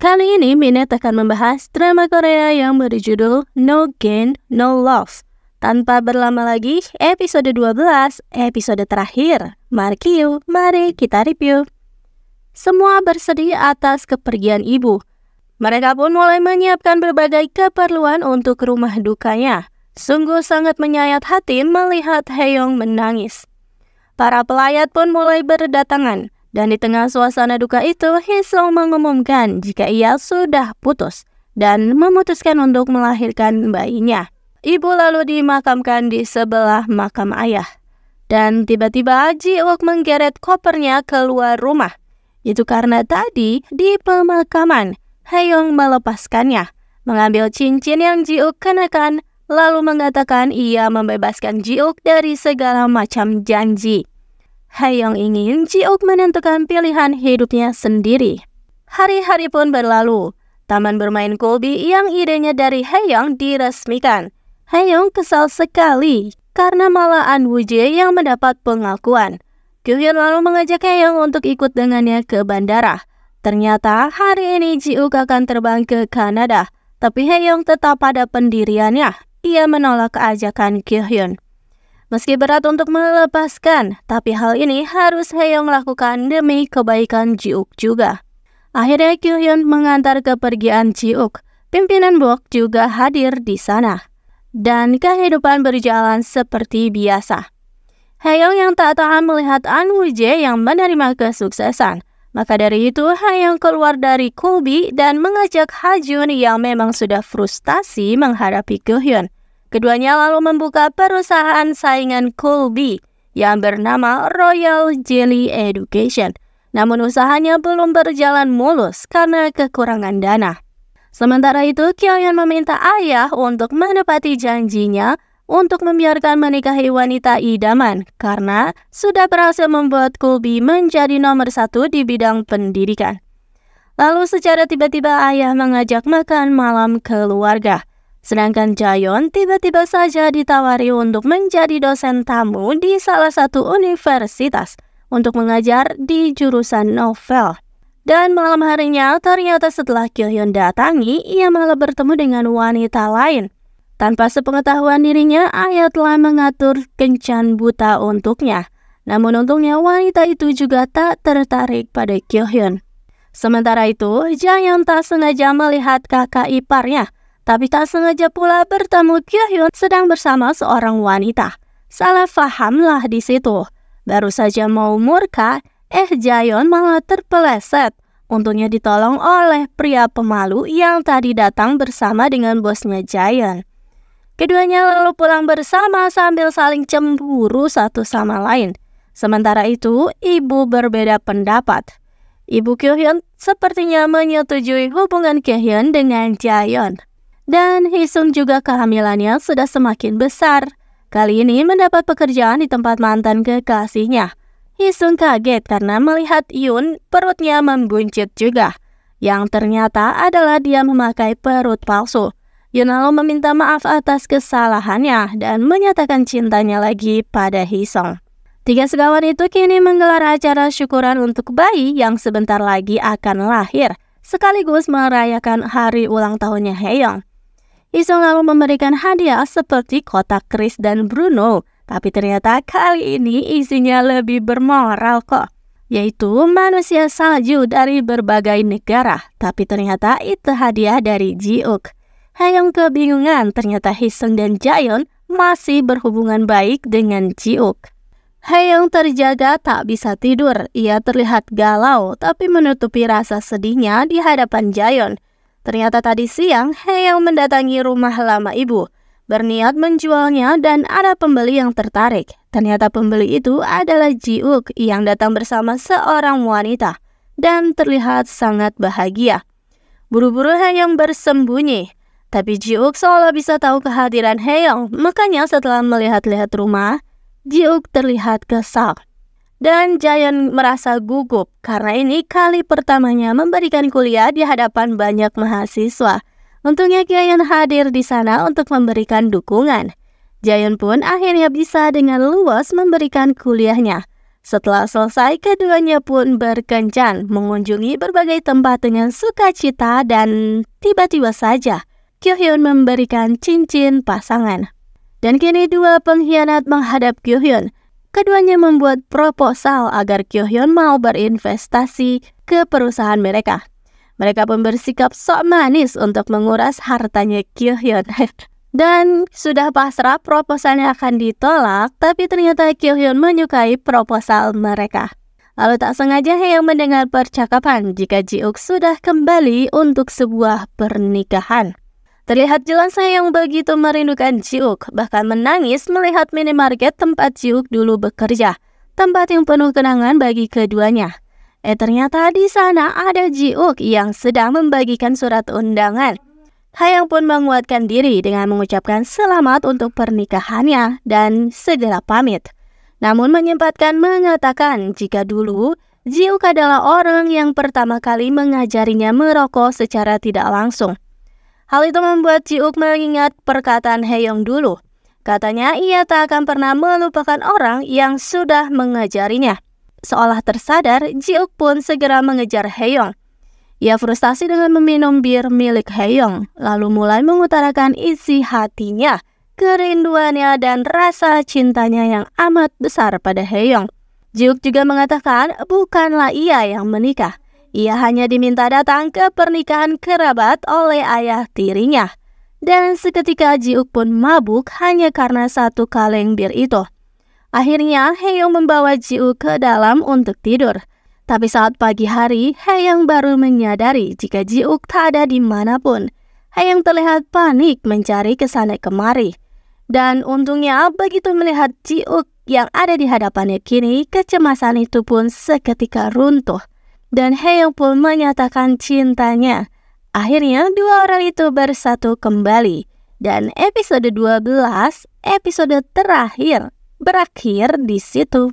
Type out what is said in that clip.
Kali ini Minette akan membahas drama Korea yang berjudul No Gain, No Loss. Tanpa berlama lagi, episode 12, episode terakhir. Mari kita review. Semua bersedih atas kepergian ibu. Mereka pun mulai menyiapkan berbagai keperluan untuk rumah dukanya. Sungguh sangat menyayat hati melihat Haeyoung menangis. Para pelayat pun mulai berdatangan. Dan di tengah suasana duka itu, Hee-sung mengumumkan jika ia sudah putus dan memutuskan untuk melahirkan bayinya. Ibu lalu dimakamkan di sebelah makam ayah. Dan tiba-tiba Ji-uk menggeret kopernya keluar rumah. Itu karena tadi di pemakaman, Haeyoung melepaskannya, mengambil cincin yang Ji-uk kenakan, lalu mengatakan ia membebaskan Ji-uk dari segala macam janji. Haeyoung ingin Ji-uk menentukan pilihan hidupnya sendiri. Hari-hari pun berlalu. Taman bermain Kolbi yang idenya dari Haeyoung diresmikan. Haeyoung kesal sekali karena malah An Woo-jae yang mendapat pengakuan. Kyu-hyun lalu mengajak Haeyoung untuk ikut dengannya ke bandara. Ternyata hari ini Ji-uk akan terbang ke Kanada, tapi Haeyoung tetap pada pendiriannya. Ia menolak ajakan Kyu-hyun. Meski berat untuk melepaskan, tapi hal ini harus Haeyoung lakukan demi kebaikan Ji-uk juga. Akhirnya Kyu-hyun mengantar kepergian Ji-uk. Pimpinan Bok juga hadir di sana. Dan kehidupan berjalan seperti biasa. Haeyoung yang tak tahan melihat An Woo-jae yang menerima kesuksesan. Maka dari itu Haeyoung keluar dari Kolbi dan mengajak Ha-jun yang memang sudah frustasi menghadapi Kyu-hyun. Keduanya lalu membuka perusahaan saingan Kolbi yang bernama Royal Jelly Education. Namun usahanya belum berjalan mulus karena kekurangan dana. Sementara itu, Kyo-hyun meminta ayah untuk menepati janjinya untuk membiarkan menikahi wanita idaman karena sudah berhasil membuat Kolbi menjadi nomor 1 di bidang pendidikan. Lalu secara tiba-tiba ayah mengajak makan malam keluarga. Sedangkan Jaeyeon tiba-tiba saja ditawari untuk menjadi dosen tamu di salah satu universitas untuk mengajar di jurusan novel. Dan malam harinya ternyata setelah Kyo-hyun datangi, ia malah bertemu dengan wanita lain. Tanpa sepengetahuan dirinya, ayah telah mengatur kencan buta untuknya. Namun untungnya wanita itu juga tak tertarik pada Kyo-hyun. Sementara itu, Jaeyeon tak sengaja melihat kakak iparnya. Tapi tak sengaja pula bertemu Kyo-hyun sedang bersama seorang wanita. Salah fahamlah di situ. Baru saja mau murka, Jaeyeon malah terpeleset. Untungnya ditolong oleh pria pemalu yang tadi datang bersama dengan bosnya Jaeyeon. Keduanya lalu pulang bersama sambil saling cemburu satu sama lain. Sementara itu, ibu berbeda pendapat. Ibu Kyo-hyun sepertinya menyetujui hubungan Kyo-hyun dengan Jaeyeon. Dan Hee-sung juga kehamilannya sudah semakin besar. Kali ini mendapat pekerjaan di tempat mantan kekasihnya. Hee-sung kaget karena melihat Yoon perutnya membuncit juga. Yang ternyata adalah dia memakai perut palsu. Yoon lalu meminta maaf atas kesalahannya dan menyatakan cintanya lagi pada Hee-sung. Tiga sekawan itu kini menggelar acara syukuran untuk bayi yang sebentar lagi akan lahir. Sekaligus merayakan hari ulang tahunnya Haeyoung. Hee-sung lalu memberikan hadiah seperti kotak Chris dan Bruno. Tapi ternyata kali ini isinya lebih bermoral kok. Yaitu manusia salju dari berbagai negara. Tapi ternyata itu hadiah dari Ji-uk. Haeyoung kebingungan ternyata Hee-sung dan Jaeyeon masih berhubungan baik dengan Ji-uk. Haeyoung terjaga tak bisa tidur. Ia terlihat galau tapi menutupi rasa sedihnya di hadapan Jaeyeon. Ternyata tadi siang, Haeyoung mendatangi rumah lama ibu, berniat menjualnya dan ada pembeli yang tertarik. Ternyata pembeli itu adalah Ji-uk yang datang bersama seorang wanita dan terlihat sangat bahagia. Buru-buru Haeyoung bersembunyi, tapi Ji-uk seolah bisa tahu kehadiran Haeyoung. Makanya setelah melihat-lihat rumah, Ji-uk terlihat kesal. Dan Jaeyeon merasa gugup karena ini kali pertamanya memberikan kuliah di hadapan banyak mahasiswa. Untungnya Jaeyeon hadir di sana untuk memberikan dukungan. Jaeyeon pun akhirnya bisa dengan luas memberikan kuliahnya. Setelah selesai, keduanya pun berkencan mengunjungi berbagai tempat dengan sukacita dan tiba-tiba saja Kyo-hyun memberikan cincin pasangan. Dan kini dua pengkhianat menghadap Kyo-hyun. Keduanya membuat proposal agar Kyo-hyun mau berinvestasi ke perusahaan mereka. Mereka pun bersikap sok manis untuk menguras hartanya Kyo-hyun. Dan sudah pasrah proposalnya akan ditolak, tapi ternyata Kyo-hyun menyukai proposal mereka. Lalu tak sengaja Haeyoung mendengar percakapan jika Ji-uk sudah kembali untuk sebuah pernikahan. Terlihat jelas Haeyoung begitu merindukan Ji-uk, bahkan menangis melihat minimarket tempat Ji-uk dulu bekerja, tempat yang penuh kenangan bagi keduanya. Ternyata di sana ada Ji-uk yang sedang membagikan surat undangan. Haeyoung pun menguatkan diri dengan mengucapkan selamat untuk pernikahannya dan segera pamit. Namun menyempatkan mengatakan jika dulu Ji-uk adalah orang yang pertama kali mengajarinya merokok secara tidak langsung. Hal itu membuat Ji-uk mengingat perkataan Haeyoung dulu. Katanya ia tak akan pernah melupakan orang yang sudah mengajarinya. Seolah tersadar, Ji-uk pun segera mengejar Haeyoung. Ia frustasi dengan meminum bir milik Haeyoung, lalu mulai mengutarakan isi hatinya, kerinduannya dan rasa cintanya yang amat besar pada Haeyoung. Ji-uk juga mengatakan bukanlah ia yang menikah. Ia hanya diminta datang ke pernikahan kerabat oleh ayah tirinya. Dan seketika Ji-uk pun mabuk hanya karena satu kaleng bir itu. Akhirnya Haeyoung membawa Ji-uk ke dalam untuk tidur. Tapi saat pagi hari, Haeyoung baru menyadari jika Ji-uk tak ada dimanapun. Haeyoung terlihat panik mencari kesana kemari. Dan untungnya begitu melihat Ji-uk yang ada di hadapannya kini, kecemasan itu pun seketika runtuh. Dan Haeyoung pun menyatakan cintanya. Akhirnya dua orang itu bersatu kembali. Dan episode 12, episode terakhir, berakhir di situ.